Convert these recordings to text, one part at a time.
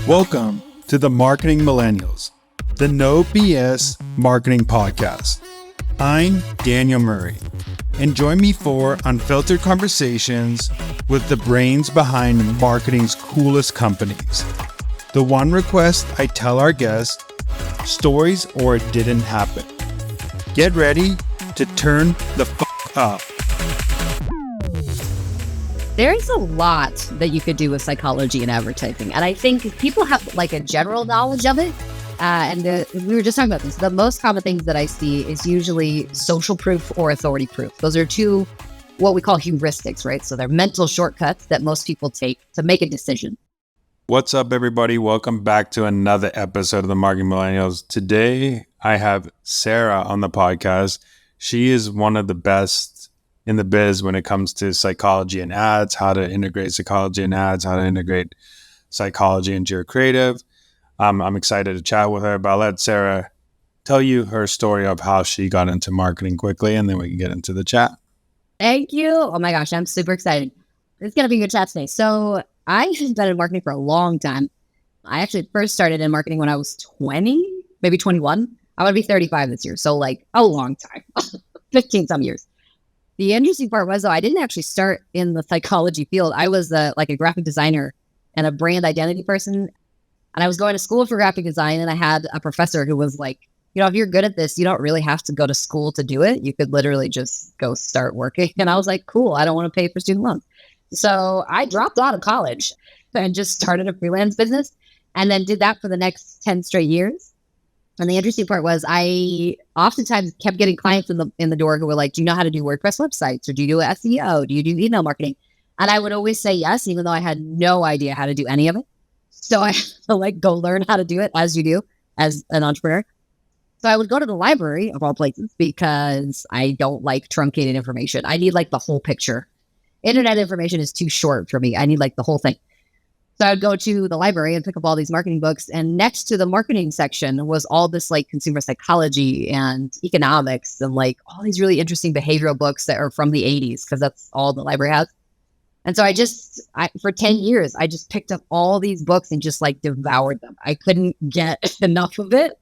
Welcome to the Marketing Millennials, the No BS Marketing Podcast. I'm Daniel Murray, and join me for unfiltered conversations with the brains behind marketing's coolest companies. The one request I tell our guests, stories or it didn't happen. Get ready to turn the up. There's a lot that you could do with psychology and advertising. And I think people have like a general knowledge of it. We were just talking about this. The most common things that I see is usually social proof or authority proof. Those are two, what we call heuristics, right? So they're mental shortcuts that most people take to make a decision. What's up, everybody? Welcome back to another episode of the Marketing Millennials. Today, I have Sarah on the podcast. She is one of the best in the biz when it comes to psychology and ads, how to integrate psychology and ads, how to integrate psychology into your creative. I'm excited to chat with her, but I'll let Sarah tell you her story of how she got into marketing quickly, and then we can get into the chat. Thank you. Oh my gosh, I'm super excited. It's going to be a good chat today. So I've been in marketing for a long time. I actually first started in marketing when I was 20, maybe 21. I'm going to be 35 this year. So like a long time, 15 some years. The interesting part was, though, I didn't actually start in the psychology field. I was like a graphic designer and a brand identity person. And I was going to school for graphic design. And I had a professor who was like, if you're good at this, you don't really have to go to school to do it. You could literally just go start working. And I was like, cool, I don't want to pay for student loans. So I dropped out of college and just started a freelance business and then did that for the next 10 straight years. And the interesting part was I oftentimes kept getting clients in the door who were like, do you know how to do WordPress websites? Or do you do SEO? Do you do email marketing? And I would always say yes, even though I had no idea how to do any of it. So I had to like go learn how to do it as you do as an entrepreneur. So I would go to the library of all places because I don't like truncated information. I need like the whole picture. Internet information is too short for me. I need like the whole thing. So I would go to the library and pick up all these marketing books. And next to the marketing section was all this like consumer psychology and economics and like all these really interesting behavioral books that are from the 80s, because that's all the library has. And so for 10 years, I just picked up all these books and just like devoured them. I couldn't get enough of it.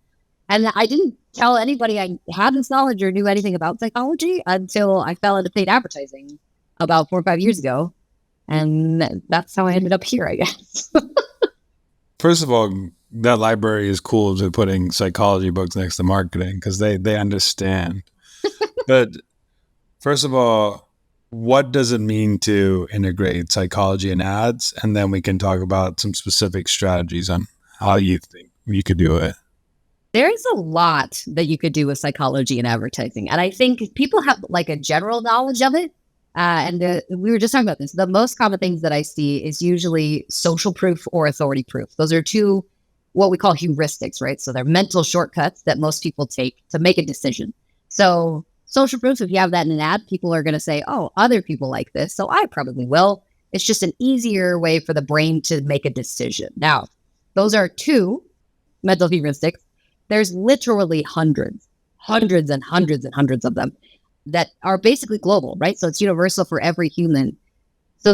And I didn't tell anybody I had this knowledge or knew anything about psychology until I fell into paid advertising about 4 or 5 years ago. And that's how I ended up here, I guess. First of all, that library is cool to putting psychology books next to marketing because they understand. But first of all, what does it mean to integrate psychology and ads? And then we can talk about some specific strategies on how you think you could do it. There's a lot that you could do with psychology and advertising. And I think people have like a general knowledge of it. We were just talking about this. The most common things that I see is usually social proof or authority proof. Those are two, what we call heuristics, right? So they're mental shortcuts that most people take to make a decision. So social proof, if you have that in an ad, people are going to say, oh, other people like this, so I probably will. It's just an easier way for the brain to make a decision. Now, those are two mental heuristics. There's literally hundreds and hundreds and hundreds of them that are basically global, right? So it's universal for every human. So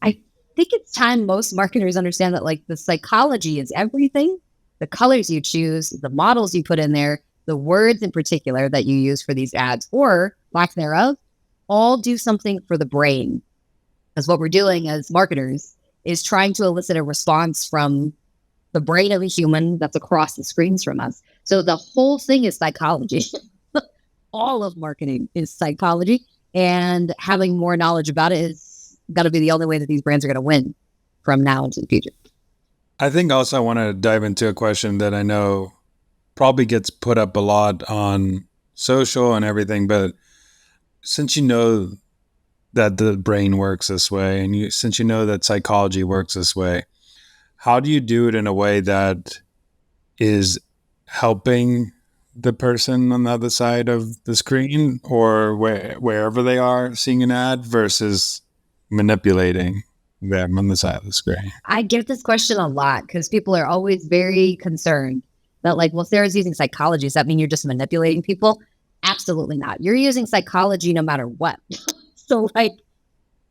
I think it's time most marketers understand that like the psychology is everything. The colors you choose, the models you put in there, the words in particular that you use for these ads or lack thereof, all do something for the brain. Because what we're doing as marketers is trying to elicit a response from the brain of a human that's across the screens from us. So the whole thing is psychology. All of marketing is psychology, and having more knowledge about it is going to be the only way that these brands are going to win from now into the future. I think also I want to dive into a question that I know probably gets put up a lot on social and everything, but since you know that the brain works this way, and since you know that psychology works this way, how do you do it in a way that is helping the person on the other side of the screen or wherever they are seeing an ad versus manipulating them on the side of the screen? I get this question a lot because people are always very concerned that like, well, Sarah's using psychology. Does that mean you're just manipulating people? Absolutely not. You're using psychology no matter what. So like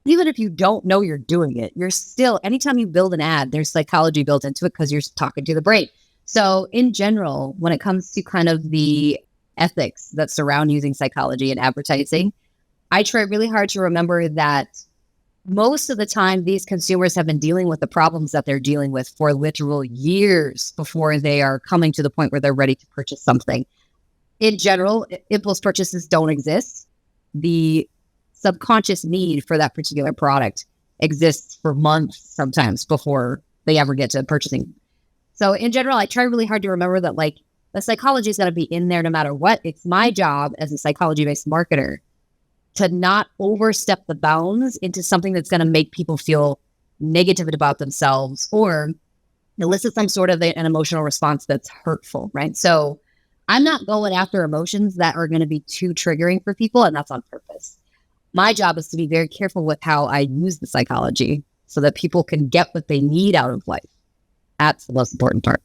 Even if you don't know you're doing it, you're still, anytime you build an ad, there's psychology built into it because you're talking to the brain. So in general, when it comes to kind of the ethics that surround using psychology in advertising, I try really hard to remember that most of the time, these consumers have been dealing with the problems that they're dealing with for literal years before they are coming to the point where they're ready to purchase something. In general, impulse purchases don't exist. The subconscious need for that particular product exists for months sometimes before they ever get to purchasing. So in general, I try really hard to remember that like the psychology is going to be in there no matter what. It's my job as a psychology-based marketer to not overstep the bounds into something that's going to make people feel negative about themselves or elicit some sort of an emotional response that's hurtful, right? So I'm not going after emotions that are going to be too triggering for people, and that's on purpose. My job is to be very careful with how I use the psychology so that people can get what they need out of life. That's the most important part.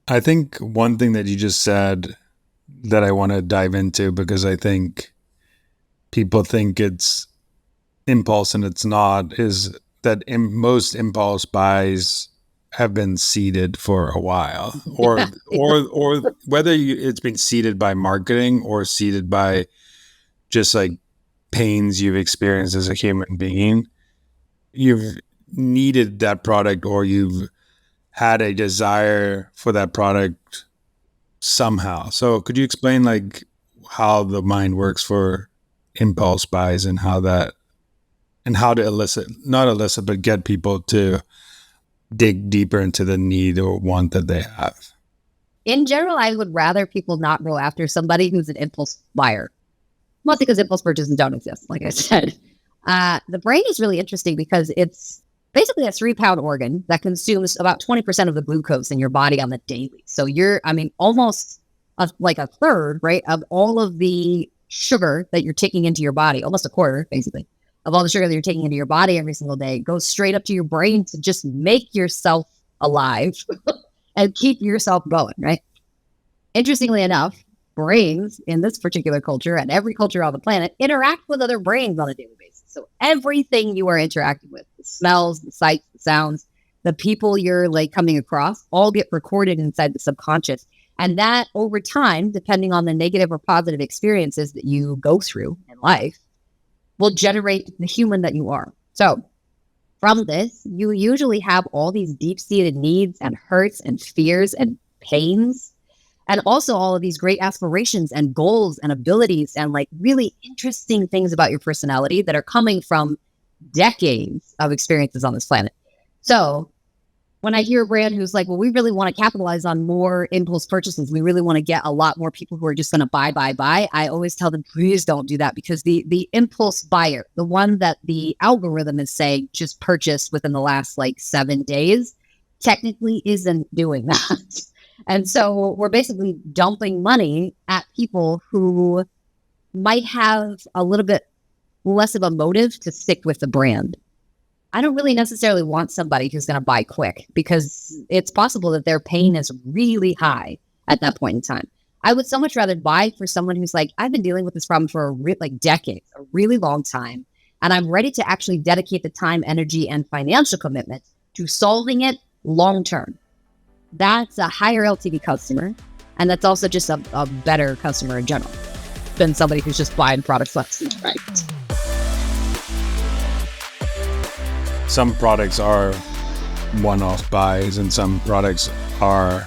I think one thing that you just said that I want to dive into, because I think people think it's impulse and it's not, is that most impulse buys have been seeded for a while, or whether it's been seeded by marketing or seeded by just like pains you've experienced as a human being. You've needed that product, or you've had a desire for that product somehow. So could you explain like how the mind works for impulse buys and how to not elicit, but get people to dig deeper into the need or want that they have? In general, I would rather people not go after somebody who's an impulse buyer. Mostly because impulse purchases don't exist, like I said. The brain is really interesting because it's basically a 3-pound organ that consumes about 20% of the glucose in your body on the daily. So almost like a third, right, of all of the sugar that you're taking into your body, almost a quarter, basically, of all the sugar that you're taking into your body every single day goes straight up to your brain to just make yourself alive and keep yourself going, right? Interestingly enough, brains in this particular culture and every culture on the planet interact with other brains on a daily basis. So everything you are interacting with, the smells, the sights, the sounds, the people you're like coming across all get recorded inside the subconscious. And that over time, depending on the negative or positive experiences that you go through in life, will generate the human that you are. So from this, you usually have all these deep-seated needs and hurts and fears and pains, and also all of these great aspirations and goals and abilities and like really interesting things about your personality that are coming from decades of experiences on this planet. So when I hear a brand who's like, well, we really want to capitalize on more impulse purchases, we really want to get a lot more people who are just going to buy, I always tell them, please don't do that, because the impulse buyer, the one that the algorithm is saying just purchased within the last like 7 days, technically isn't doing that. And so we're basically dumping money at people who might have a little bit less of a motive to stick with the brand. I don't really necessarily want somebody who's going to buy quick, because it's possible that their pain is really high at that point in time. I would so much rather buy for someone who's like, I've been dealing with this problem for decades, a really long time, and I'm ready to actually dedicate the time, energy, and financial commitment to solving it long term. That's a higher LTV customer, and that's also just a better customer in general than somebody who's just buying products left and right. Some products are one-off buys, and some products are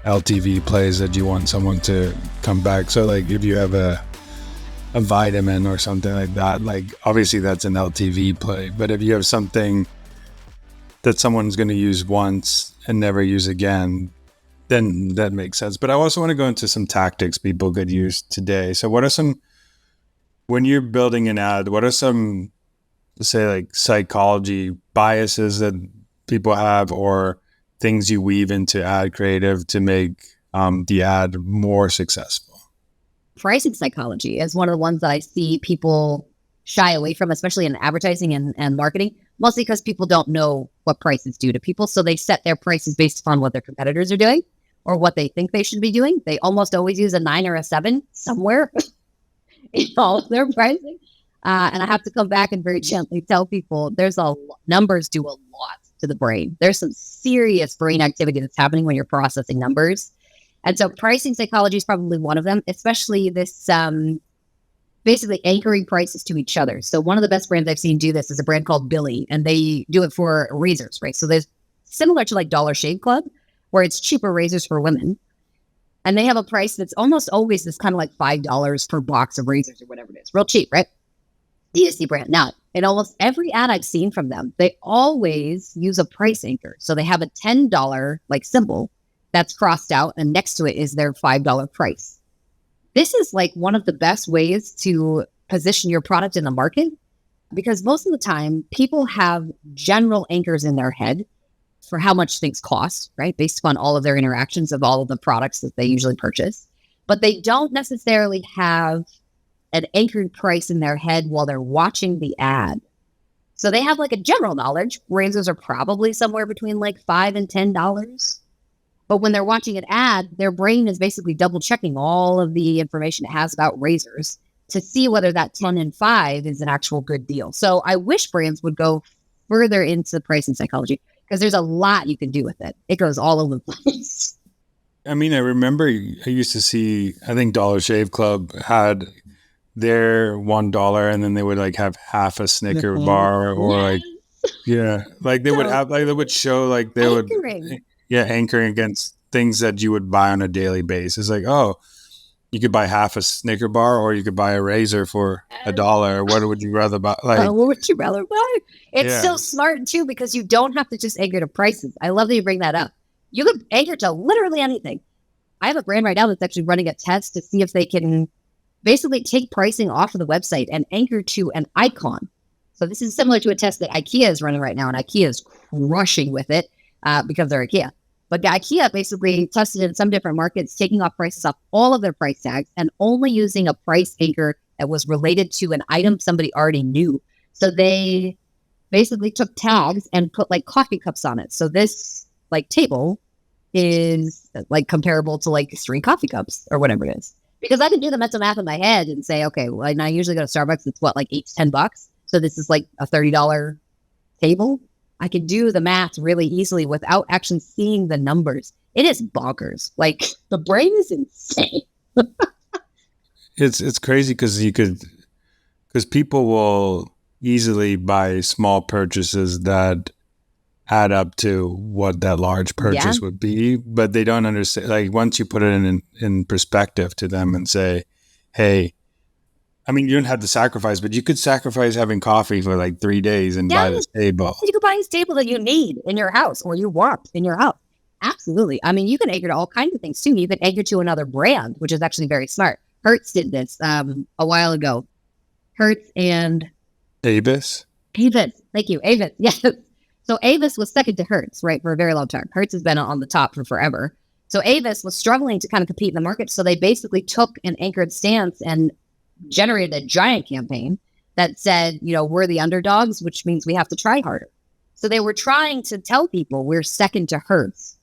LTV plays that you want someone to come back. So like if you have a vitamin or something like that, like obviously that's an LTV play. But if you have something that someone's going to use once and never use again, then that makes sense. But I also want to go into some tactics people could use today. So what are some, when you're building an ad, what are some, say like psychology biases that people have, or things you weave into ad creative to make the ad more successful? Pricing psychology is one of the ones that I see people shy away from, especially in advertising and marketing, mostly because people don't know what prices do to people. So they set their prices based upon what their competitors are doing or what they think they should be doing. They almost always use a 9 or a 7 somewhere in all of their pricing. And I have to come back and very gently tell people numbers do a lot to the brain. There's some serious brain activity that's happening when you're processing numbers. And so pricing psychology is probably one of them, especially this basically anchoring prices to each other. So one of the best brands I've seen do this is a brand called Billy, and they do it for razors, right? So there's similar to like Dollar Shave Club, where it's cheaper razors for women. And they have a price that's almost always this kind of like $5 per box of razors or whatever it is. Real cheap, right? DSC brand. Now, in almost every ad I've seen from them, they always use a price anchor. So they have a $10 like symbol that's crossed out, and next to it is their $5 price. This is like one of the best ways to position your product in the market, because most of the time people have general anchors in their head for how much things cost, right? Based upon all of their interactions of all of the products that they usually purchase. But they don't necessarily have an anchored price in their head while they're watching the ad. So they have like a general knowledge. Razors are probably somewhere between like $5 and $10. But when they're watching an ad, their brain is basically double checking all of the information it has about razors to see whether that 10 and 5 is an actual good deal. So I wish brands would go further into pricing psychology, because there's a lot you can do with it. It goes all over the place. I mean, I remember I used to see, I think Dollar Shave Club had their $1, and then they would like have half a Snicker bar, or like, yeah, like they would have, like they would show, like they Anchoring. would, yeah, anchoring against things that you would buy on a daily basis. Like, oh, you could buy half a Snicker bar, or you could buy a razor for $1. What would you rather buy? Like, what would you rather buy? It's yeah. so smart too, because you don't have to just anchor to prices. I love that you bring that up. You could anchor to literally anything. I have a brand right now that's actually running a test to see if they can basically take pricing off of the website and anchor to an icon. So this is similar to a test that IKEA is running right now, and IKEA is crushing with it because they're IKEA. But IKEA basically tested in some different markets, taking off prices off all of their price tags and only using a price anchor that was related to an item somebody already knew. So they basically took tags and put like coffee cups on it. So this like table is like comparable to like 3 coffee cups or whatever it is. Because I can do the mental math in my head and say, okay, well, and I usually go to Starbucks, it's what, like $8 to $10. So this is like a $30 table. I can do the math really easily without actually seeing the numbers. It is bonkers. Like the brain is insane. It's crazy because people will easily buy small purchases that add up to what that large purchase would be, but they don't understand. Like once you put it in perspective to them and say, hey, I mean, you don't have to sacrifice, but you could sacrifice having coffee for like 3 days and buy this table. You could buy this table that you need in your house or you want in your house. Absolutely. I mean, you can anchor to all kinds of things too. You can anchor to another brand, which is actually very smart. Hertz did this a while ago. Hertz and Avis. Thank you. Avis. Yes. So Avis was second to Hertz, right, for a very long time. Hertz has been on the top for forever. So Avis was struggling to kind of compete in the market. So they basically took an anchored stance and generated a giant campaign that said, you know, we're the underdogs, which means we have to try harder. So they were trying to tell people we're second to Hertz.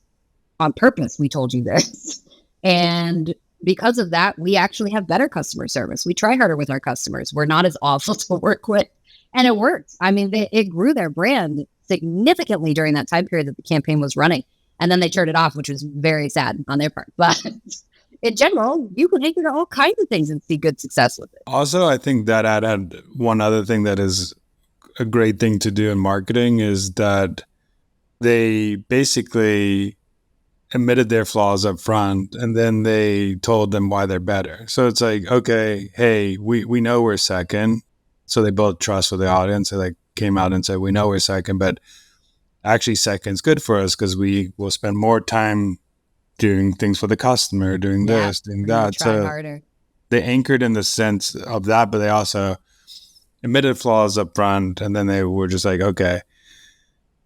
On purpose, we told you this. And because of that, we actually have better customer service. We try harder with our customers. We're not as awful to work with. And it worked. I mean, it grew their brand significantly during that time period that the campaign was running. And then they turned it off, which was very sad on their part. But in general, you can anchor to all kinds of things and see good success with it. Also, I think that ad had one other thing that is a great thing to do in marketing is that they basically admitted their flaws up front and then they told them why they're better. So it's like, okay, hey, we know we're second. So they built trust with the audience. They like came out and said, we know we're second, but actually second's good for us because we will spend more time doing things for the customer, doing this, doing that. So harder. They anchored in the sense of that, but they also admitted flaws up front. And then they were just like, okay,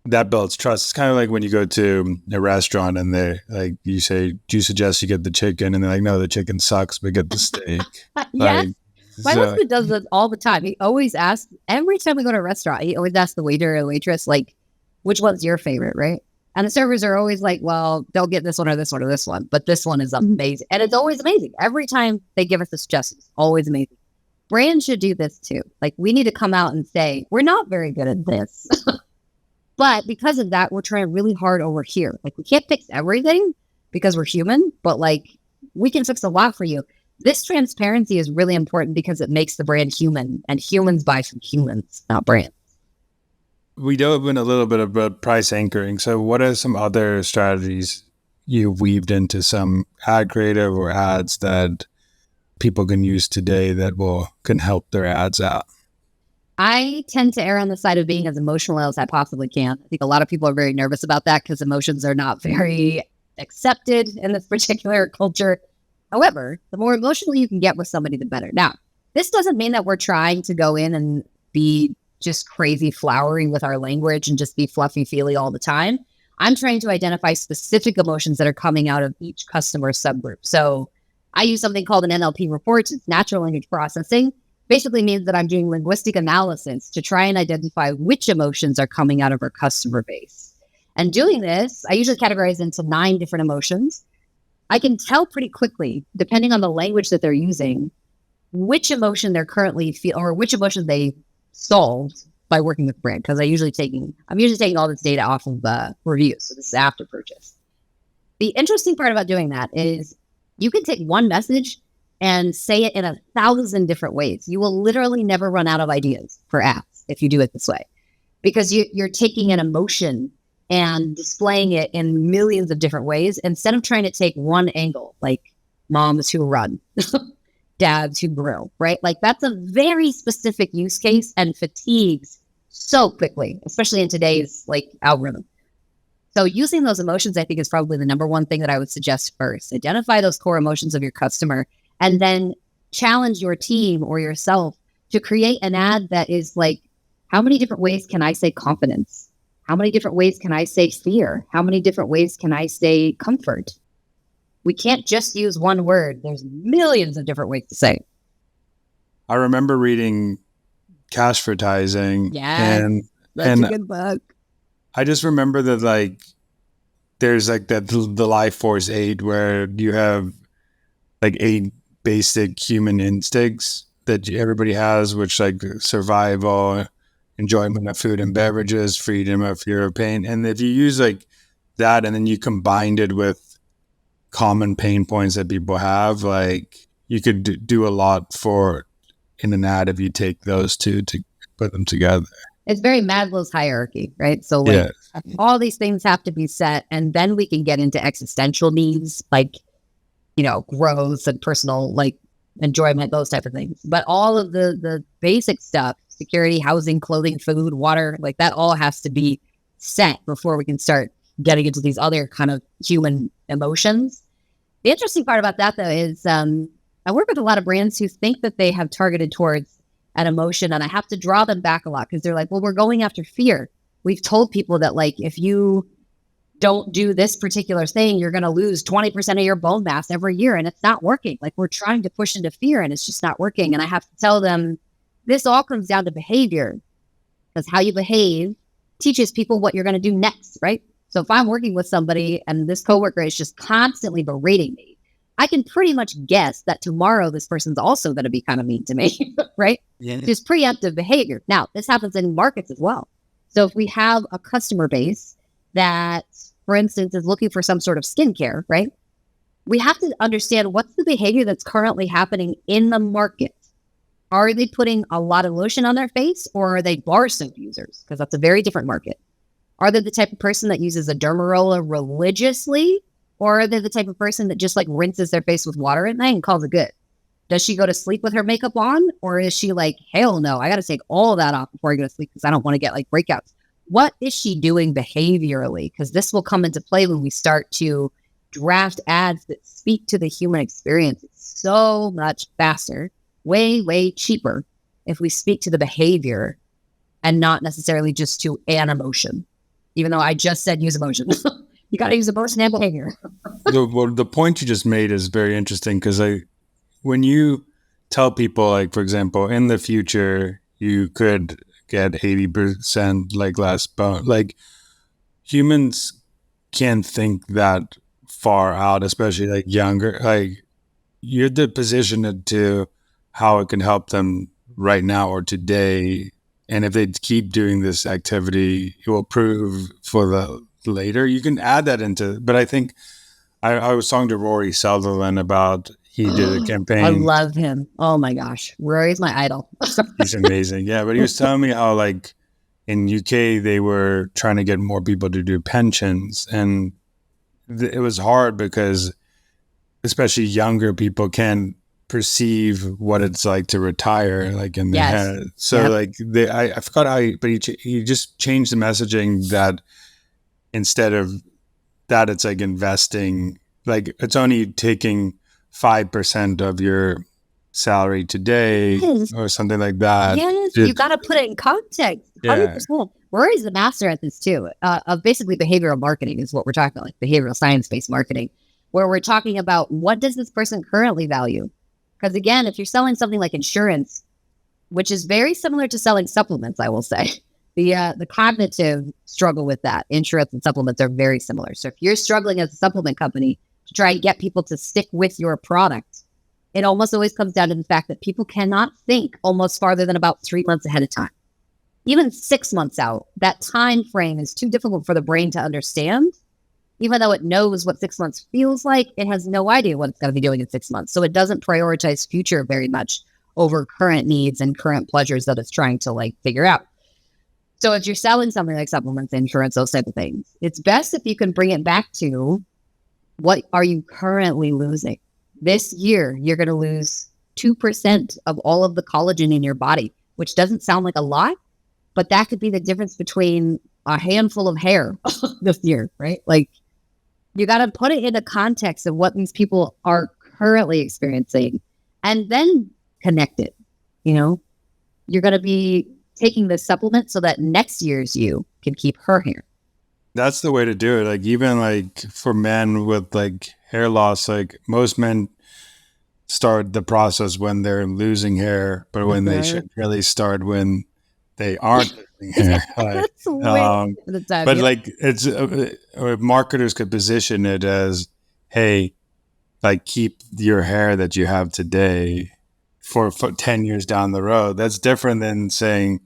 that builds trust. It's kind of like when you go to a restaurant and they like, you say, do you suggest you get the chicken? And they're like, no, the chicken sucks, but get the steak. Yes. My husband does this all the time. He always asks, every time we go to a restaurant, he always asks the waiter or waitress, like, which one's your favorite, right? And the servers are always like, well, they'll get this one or this one or this one. But this one is amazing. And it's always amazing. Every time they give us the suggestions, always amazing. Brands should do this too. Like, we need to come out and say, we're not very good at this. But because of that, we're trying really hard over here. Like, we can't fix everything because we're human, but like, we can fix a lot for you. This transparency is really important because it makes the brand human, and humans buy from humans, not brands. We dove in a little bit about price anchoring. So what are some other strategies you weaved into some ad creative or ads that people can use today that can help their ads out? I tend to err on the side of being as emotional as I possibly can. I think a lot of people are very nervous about that because emotions are not very accepted in this particular culture. However, the more emotional you can get with somebody, the better. Now, this doesn't mean that we're trying to go in and be just crazy flowery with our language and just be fluffy feely all the time. I'm trying to identify specific emotions that are coming out of each customer subgroup. So I use something called an NLP report. It's natural language processing. Basically means that I'm doing linguistic analysis to try and identify which emotions are coming out of our customer base. And doing this, I usually categorize into 9 different emotions. I can tell pretty quickly, depending on the language that they're using, which emotion they're currently feeling or which emotion they solved by working with brand. Because I'm usually taking all this data off of reviews. So this is after purchase. The interesting part about doing that is you can take one message and say it in 1,000 different ways. You will literally never run out of ideas for ads if you do it this way, because you're taking an emotion and displaying it in millions of different ways instead of trying to take one angle, like moms who run, dads who grill, right? Like, that's a very specific use case and fatigues so quickly, especially in today's like algorithm. So using those emotions, I think, is probably the number one thing that I would suggest first. Identify those core emotions of your customer and then challenge your team or yourself to create an ad that is like, how many different ways can I say confidence? How many different ways can I say fear? How many different ways can I say comfort? We can't just use one word. There's millions of different ways to say it. I remember reading Cashvertising. Yeah, that's a good book. I just remember that like there's like the Life Force 8 where you have like 8 basic human instincts that everybody has, which like survival, enjoyment of food and beverages, freedom of fear of pain. And if you use like that and then you combined it with common pain points that people have, like you could do a lot for in an ad if you take those two to put them together. It's very Maslow's hierarchy, right? So like all these things have to be set, and then we can get into existential needs like, growth and personal like enjoyment, those type of things. But all of the basic stuff, security, housing, clothing, food, water, like that all has to be set before we can start getting into these other kind of human emotions. The interesting part about that though is I work with a lot of brands who think that they have targeted towards an emotion, and I have to draw them back a lot because they're like, well, we're going after fear. We've told people that like, if you don't do this particular thing, you're going to lose 20% of your bone mass every year. And it's not working. Like, we're trying to push into fear and it's just not working. And I have to tell them this all comes down to behavior, because how you behave teaches people what you're going to do next, right? So if I'm working with somebody and this coworker is just constantly berating me, I can pretty much guess that tomorrow this person's also going to be kind of mean to me, right? Yeah. Just preemptive behavior. Now, this happens in markets as well. So if we have a customer base that, for instance, is looking for some sort of skincare, right? We have to understand what's the behavior that's currently happening in the market. Are they putting a lot of lotion on their face, or are they bar soap users? Because that's a very different market. Are they the type of person that uses a dermaroller religiously? Or are they the type of person that just like rinses their face with water at night and calls it good? Does she go to sleep with her makeup on? Or is she like, hell no, I got to take all that off before I go to sleep because I don't want to get like breakouts? What is she doing behaviorally? Because this will come into play when we start to draft ads that speak to the human experience. It's so much faster, way, way cheaper if we speak to the behavior and not necessarily just to an emotion, even though I just said use emotion. You got to use emotion and behavior. The point you just made is very interesting because when you tell people, like, for example, in the future, you could get 80% like less bone, like humans can't think that far out, especially like younger, like you're the position to how it can help them right now or today. And if they keep doing this activity, it will prove for the later. You can add that into, but I think I was talking to Rory Sutherland about, he did a I campaign. love him. Oh my gosh. Rory's my idol. He's amazing. Yeah. But he was telling me how, like, in UK, they were trying to get more people to do pensions. And it was hard because especially younger people can perceive what it's like to retire, like in their Yes. head. So Yep. like I forgot how, but he just changed the messaging that instead of that, it's like investing, like it's only taking 5% of your salary today Yes. or something like that. Yes. You got to put it in context. Yeah. 100%. Rory's the master at this too. Of basically behavioral marketing is what we're talking about, like behavioral science-based marketing, where we're talking about what does this person currently value? Because again, if you're selling something like insurance, which is very similar to selling supplements, I will say, the cognitive struggle with that, insurance and supplements are very similar. So if you're struggling as a supplement company to try and get people to stick with your product, it almost always comes down to the fact that people cannot think almost farther than about 3 months ahead of time. Even 6 months out, that time frame is too difficult for the brain to understand. Even though it knows what 6 months feels like, it has no idea what it's going to be doing in 6 months. So it doesn't prioritize future very much over current needs and current pleasures that it's trying to like figure out. So if you're selling something like supplements, insurance, those type of things, it's best if you can bring it back to what are you currently losing? This year, you're going to lose 2% of all of the collagen in your body, which doesn't sound like a lot, but that could be the difference between a handful of hair this year, right? Like you got to put it in the context of what these people are currently experiencing and then connect it. You know, you're going to be taking the supplement so that next year's you can keep her hair. That's the way to do it. Like even like for men with like hair loss, like most men start the process when they're losing hair, but when they should really start when they aren't losing hair. Like, That's way the time. but Yep. like it's marketers could position it as, hey, like keep your hair that you have today for 10 years down the road. That's different than saying,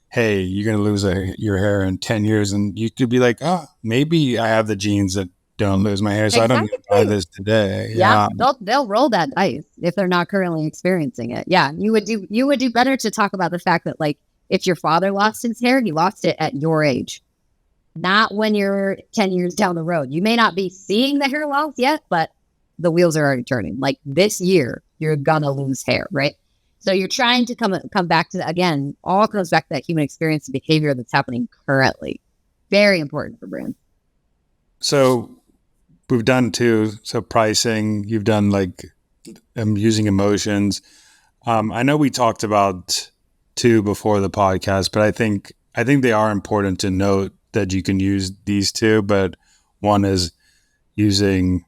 hey, you're going to lose your hair in 10 years. And you could be like, oh, maybe I have the genes that don't lose my hair. So I don't need to buy this today. Yeah. They'll roll that dice if they're not currently experiencing it. Yeah. You would do better to talk about the fact that like, if your father lost his hair, he lost it at your age, not when you're 10 years down the road. You may not be seeing the hair loss yet, but the wheels are already turning. Like this year, you're going to lose hair, right? So you're trying to come back to, again, all comes back to that human experience and behavior that's happening currently. Very important for brands. So we've done two. So pricing, you've done like using emotions. I know we talked about two before the podcast, but I think they are important to note that you can use these two. But one is using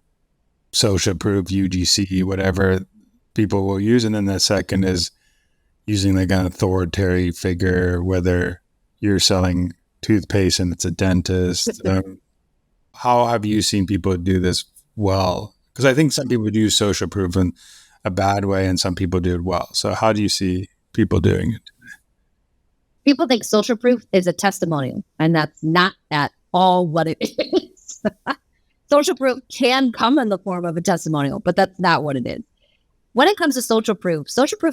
social proof, UGC, whatever people will use, and then the second is using like an authoritative figure, whether you're selling toothpaste and it's a dentist. How have you seen people do this well? Because I think some people do social proof in a bad way, and some people do it well. So how do you see people doing it? People think social proof is a testimonial, and that's not at all what it is. Social proof can come in the form of a testimonial, but that's not what it is. When it comes to social proof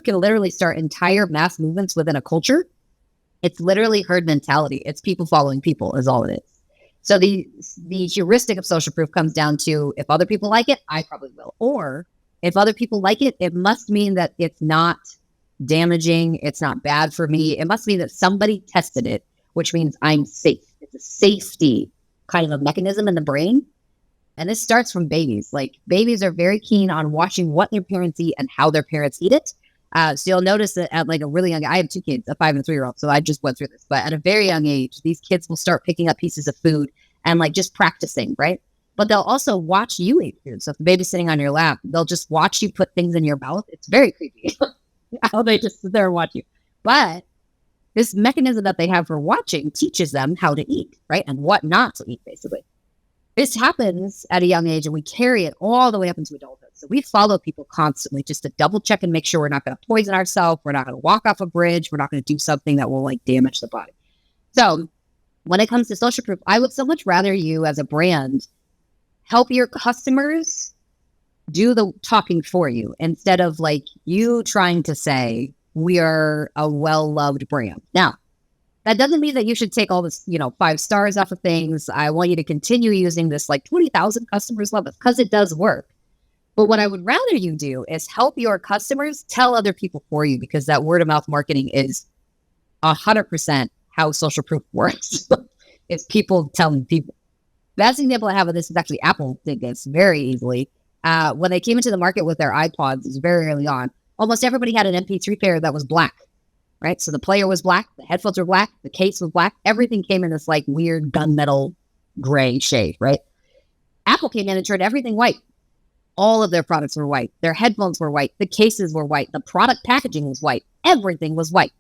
can literally start entire mass movements within a culture. It's literally herd mentality. It's people following people is all it is. So the heuristic of social proof comes down to, if other people like it, I probably will. Or if other people like it, it must mean that it's not damaging. It's not bad for me. It must mean that somebody tested it, which means I'm safe. It's a safety kind of a mechanism in the brain. And this starts from babies. Like babies are very keen on watching what their parents eat and how their parents eat it. So you'll notice that at like a really young, I have two kids, a 5 and a 3-year-old. So I just went through this, but at a very young age, these kids will start picking up pieces of food and like just practicing, right? But they'll also watch you eat food. So if the baby's sitting on your lap, they'll just watch you put things in your mouth. It's very creepy how they just sit there and watch you. But this mechanism that they have for watching teaches them how to eat, right? And what not to eat, basically. This happens at a young age and we carry it all the way up into adulthood. So we follow people constantly just to double check and make sure we're not going to poison ourselves. We're not going to walk off a bridge. We're not going to do something that will like damage the body. So when it comes to social proof, I would so much rather you as a brand help your customers do the talking for you instead of like you trying to say we are a well-loved brand. Now, that doesn't mean that you should take all this, 5 stars off of things. I want you to continue using this like 20,000 customers love it because it does work. But what I would rather you do is help your customers tell other people for you, because that word of mouth marketing is 100% how social proof works. It's people telling people. That's an example I have of this is actually Apple did this very easily. When they came into the market with their iPods, it was very early on. Almost everybody had an MP3 player that was black, right? So the player was black, the headphones were black, the case was black. Everything came in this like weird gunmetal gray shade, right? Apple came in and turned everything white. All of their products were white. Their headphones were white. The cases were white. The product packaging was white. Everything was white.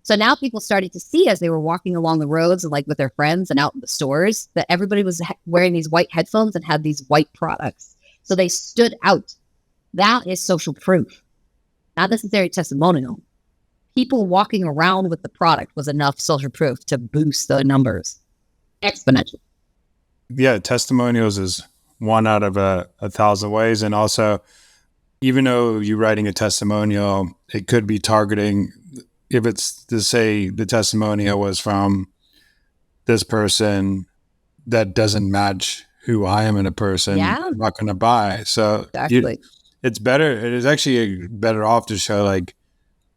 So now people started to see as they were walking along the roads and like with their friends and out in the stores that everybody was wearing these white headphones and had these white products. So they stood out. That is social proof, not necessarily testimonial. People walking around with the product was enough social proof to boost the numbers exponentially. Yeah, testimonials is one out of a thousand ways. And also, even though you're writing a testimonial, it could be targeting, if it's to say the testimonial was from this person that doesn't match who I am in a person, Yeah, I'm not going to buy. So exactly. it's better. It is actually better off to show like,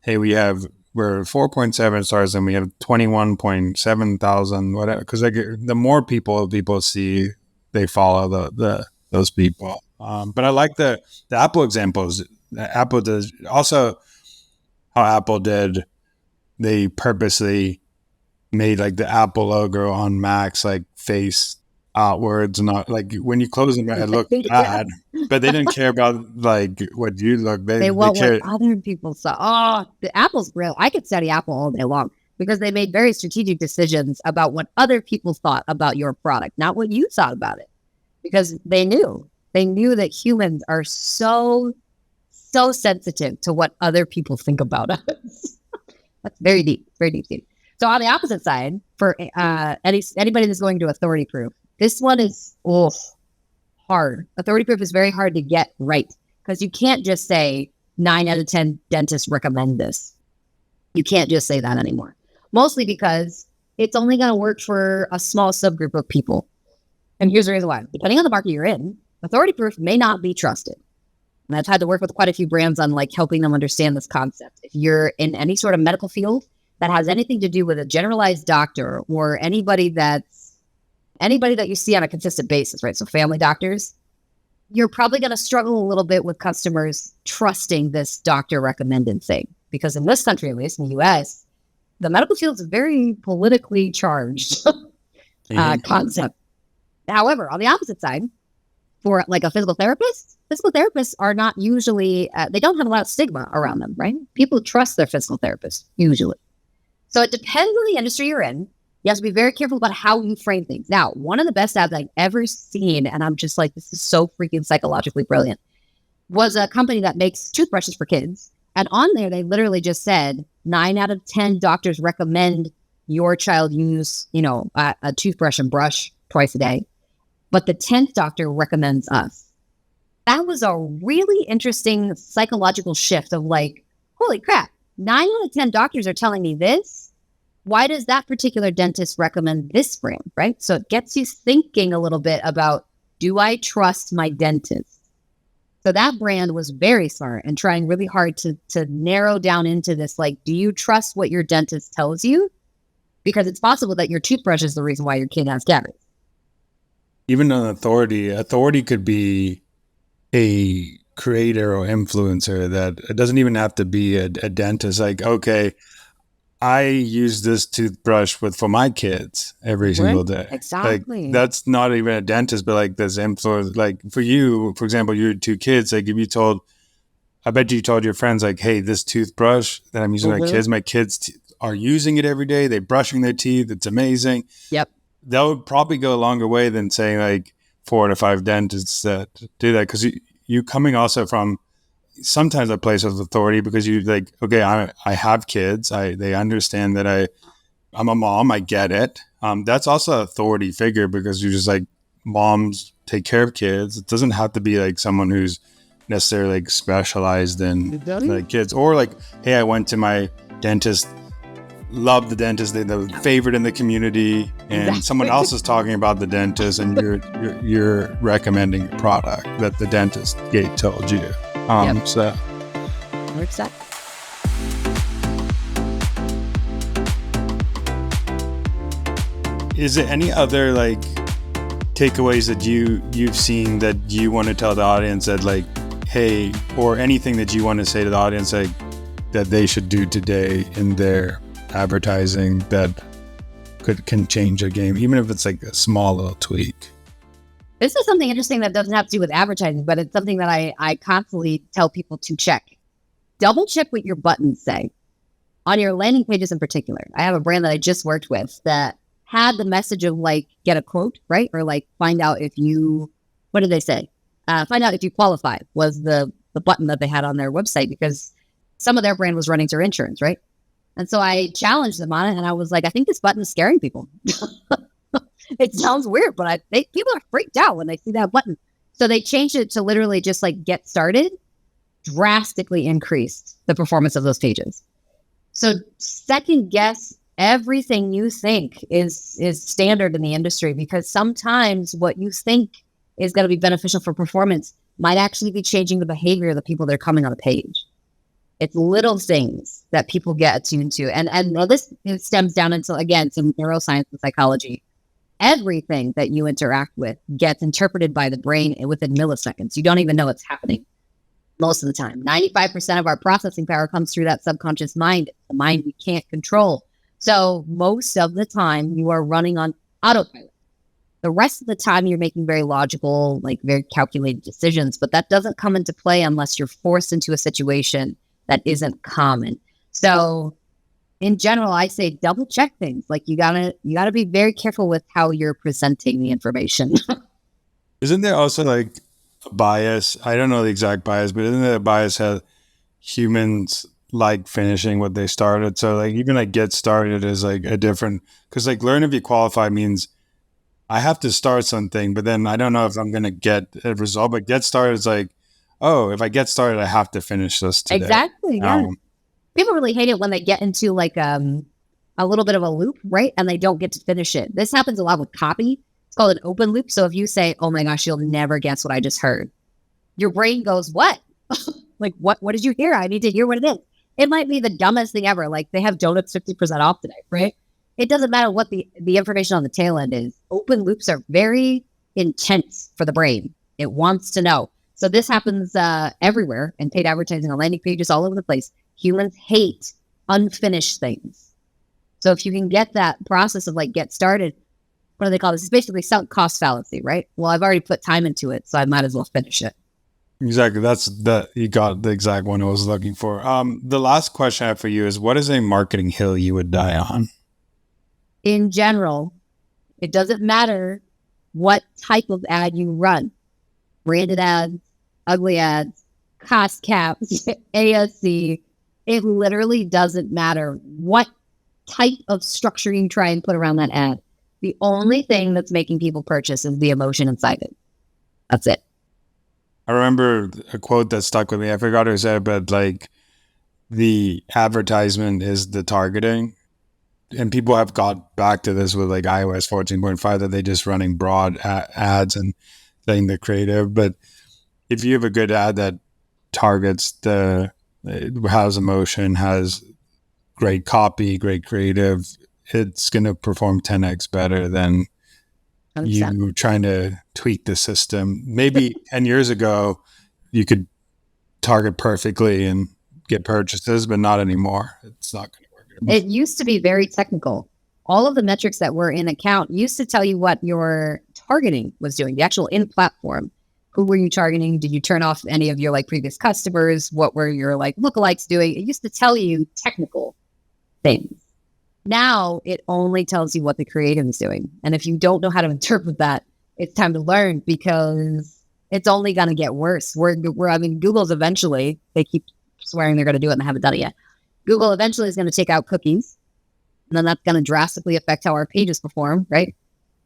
hey, we're 4.7 stars and we have 21.7 thousand, whatever. Because like the more people see, they follow those people. But I like the Apple examples. Apple does also how Apple did. They purposely made like the Apple logo on Macs like face outwards, and not like when you close them, it looked bad. But they didn't care about like what you look. They They want what cared. other people saw. Oh, the Apple's real. I could study Apple all day long because they made very strategic decisions about what other people thought about your product, not what you thought about it. Because they knew that humans are so sensitive to what other people think about us. That's very deep, very deep. So on the opposite side, for anybody that's going to authority proof, this one is hard. Authority proof is very hard to get right because you can't just say 9 out of 10 dentists recommend this. You can't just say that anymore. Mostly because it's only going to work for a small subgroup of people. And here's the reason why. Depending on the market you're in, authority proof may not be trusted. And I've had to work with quite a few brands on like helping them understand this concept. If you're in any sort of medical field that has anything to do with a generalized doctor or anybody that you see on a consistent basis, right? So family doctors, you're probably going to struggle a little bit with customers trusting this doctor recommended thing. Because in this country, at least in the US, the medical field is a very politically charged concept. However, on the opposite side, for like a physical therapists are not usually, they don't have a lot of stigma around them, right? People trust their physical therapist, usually. So it depends on the industry you're in. You have to be very careful about how you frame things. Now, one of the best ads I've ever seen, and I'm just like, this is so freaking psychologically brilliant, was a company that makes toothbrushes for kids. And on there, they literally just said 9 out of 10 doctors recommend your child use, a toothbrush and brush twice a day. But the 10th doctor recommends us. That was a really interesting psychological shift of like, holy crap, 9 out of 10 doctors are telling me this. Why does that particular dentist recommend this brand, right? So it gets you thinking a little bit about, do I trust my dentist? So that brand was very smart and trying really hard to narrow down into this, like, do you trust what your dentist tells you? Because it's possible that your toothbrush is the reason why your kid has cavities. Even an authority could be a creator or influencer that it doesn't even have to be a dentist. Like, okay, I use this toothbrush for my kids every single day. Exactly. Like, that's not even a dentist, but like this influence, like for you, for example, your 2 kids, like if you I bet you told your friends like, hey, this toothbrush that I'm using my kids are using it every day. They're brushing their teeth. It's amazing. Yep. That would probably go a longer way than saying like 4 to 5 dentists that do that, because you coming also from sometimes a place of authority, because you like, okay, I have kids, they understand that I'm a mom, I get it. That's also an authority figure, because you're just like, moms take care of kids. It doesn't have to be like someone who's necessarily like specialized in like kids, or like, hey, I went to my dentist, love the dentist, they're the favorite in the community, and someone else is talking about the dentist, and you're recommending a product that the dentist told you. So Works out. is there any other like takeaways that you've seen that you want to tell the audience, that like, hey, or anything that you want to say to the audience, like, that they should do today in their advertising that can change a game, even if it's like a small little tweak? This is something interesting that doesn't have to do with advertising, but it's something that I constantly tell people to check. Double check what your buttons say on your landing pages in particular. I have a brand that I just worked with that had the message of like, get a quote, right? Or like, find out if you, what did they say? Find out if you qualify was the button that they had on their website, because some of their brand was running through insurance, right? And so I challenged them on it, and I was like, I think this button is scaring people. It sounds weird, but people are freaked out when they see that button. So they changed it to literally just like get started, drastically increased the performance of those pages. So second guess everything you think is standard in the industry, because sometimes what you think is going to be beneficial for performance might actually be changing the behavior of the people that are coming on a page. It's little things that people get attuned to. And this stems down into, again, some neuroscience and psychology. Everything that you interact with gets interpreted by the brain within milliseconds. You don't even know it's happening most of the time. 95% of our processing power comes through that subconscious mind, the mind we can't control. So most of the time you are running on autopilot. The rest of the time you're making very logical, like very calculated decisions, but that doesn't come into play unless you're forced into a situation that isn't common. So in general, I say double check things. Like you gotta be very careful with how you're presenting the information. Isn't there also like a bias? I don't know the exact bias, but isn't there a bias that humans like finishing what they started? So like even like get started is like a different, because like learn if you qualify means I have to start something, but then I don't know if I'm going to get a result. But get started is like, oh, if I get started, I have to finish this today. Exactly. Yeah. People really hate it when they get into like a little bit of a loop, right? And they don't get to finish it. This happens a lot with copy. It's called an open loop. So if you say, oh my gosh, you'll never guess what I just heard, your brain goes, what? Like, what did you hear? I need to hear what it is. It might be the dumbest thing ever. Like they have donuts 50% off today, right? It doesn't matter what the information on the tail end is. Open loops are very intense for the brain. It wants to know. So this happens everywhere in paid advertising, on landing pages, all over the place. Humans hate unfinished things. So if you can get that process of like get started, what do they call this? It's basically sunk cost fallacy, right? Well, I've already put time into it, so I might as well finish it. Exactly. You got the exact one I was looking for. The last question I have for you is, what is a marketing hill you would die on? In general, it doesn't matter what type of ad you run. Branded ads, ugly ads, cost caps, ASC. It literally doesn't matter what type of structure you try and put around that ad. The only thing that's making people purchase is the emotion inside it. That's it. I remember a quote that stuck with me. I forgot who said it, but like the advertisement is the targeting. And people have got back to this with like iOS 14.5, that they just running broad ads and letting the creative. But if you have a good ad that targets has emotion, has great copy, great creative, it's going to perform 10x better than 100%. You trying to tweak the system. Maybe 10 years ago, you could target perfectly and get purchases, but not anymore. It's not going to work. It used to be very technical. All of the metrics that were in account used to tell you what your targeting was doing, the actual in-platform. Who were you targeting? Did you turn off any of your like previous customers? What were your like lookalikes doing? It used to tell you technical things. Now it only tells you what the creative is doing. And if you don't know how to interpret that, it's time to learn because it's only going to get worse. I mean, Google's eventually, they keep swearing they're going to do it and they haven't done it yet. Google eventually is going to take out cookies, and then that's going to drastically affect how our pages perform, right?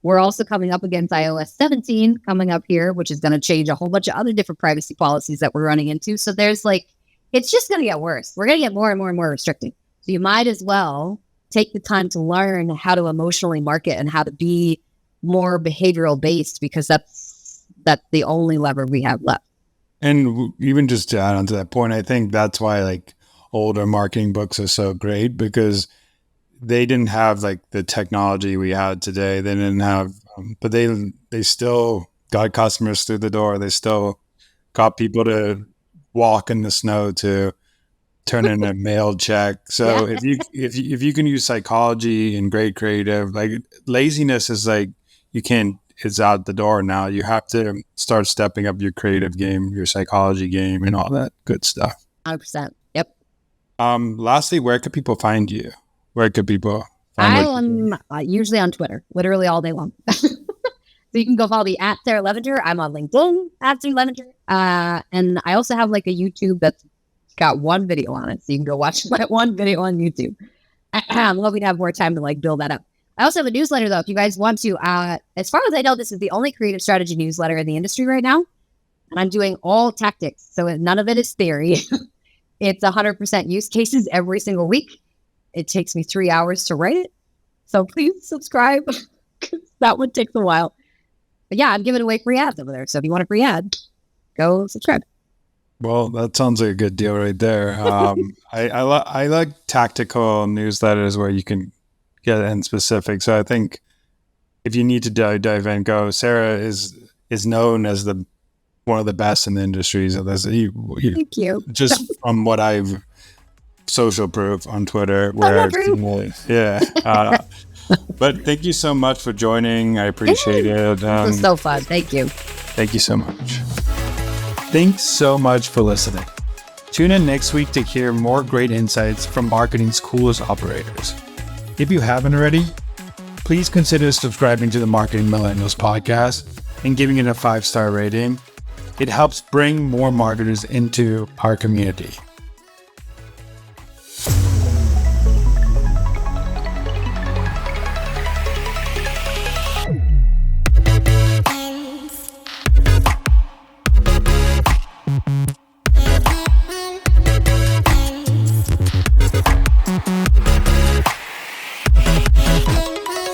We're also coming up against iOS 17 coming up here, which is going to change a whole bunch of other different privacy policies that we're running into. So there's like, it's just going to get worse. We're going to get more and more and more restricting. So you might as well take the time to learn how to emotionally market and how to be more behavioral based, because that's the only lever we have left. And even just to add on to that point, I think that's why like older marketing books are so great, because they didn't have like the technology we had today. They didn't have, but they still got customers through the door. They still got people to walk in the snow to turn in a mail check. So Yeah. if you can use psychology and great creative, like laziness is like it's out the door now. You have to start stepping up your creative game, your psychology game, and all that good stuff. 100%. Yep. Lastly, where could people find you? Where could people I find am usually on Twitter, literally all day long. So you can go follow me at Sarah Levinger. I'm on LinkedIn at Sarah Levinger. And I also have like a YouTube that's got one video on it. So you can go watch my one video on YouTube. I'm hoping to have more time to like build that up. I also have a newsletter though, if you guys want to. As far as I know, this is the only creative strategy newsletter in the industry right now. And I'm doing all tactics. So none of it is theory. It's 100% use cases every single week. It takes me 3 hours to write it. So please subscribe. That one takes a while. But yeah, I'm giving away free ads over there. So if you want a free ad, go subscribe. Well, that sounds like a good deal right there. I like tactical newsletters where you can get in specific. So I think if you need to dive in, go. Sarah is known as one of the best in the industry. So that's Thank you. Just from what I've social proof on Twitter, where yeah. But thank you so much for joining. I appreciate it. This was so fun. Thank you. Thank you so much. Thanks so much for listening. Tune in next week to hear more great insights from marketing's coolest operators. If you haven't already, please consider subscribing to the Marketing Millennials podcast and giving it a 5-star rating. It helps bring more marketers into our community.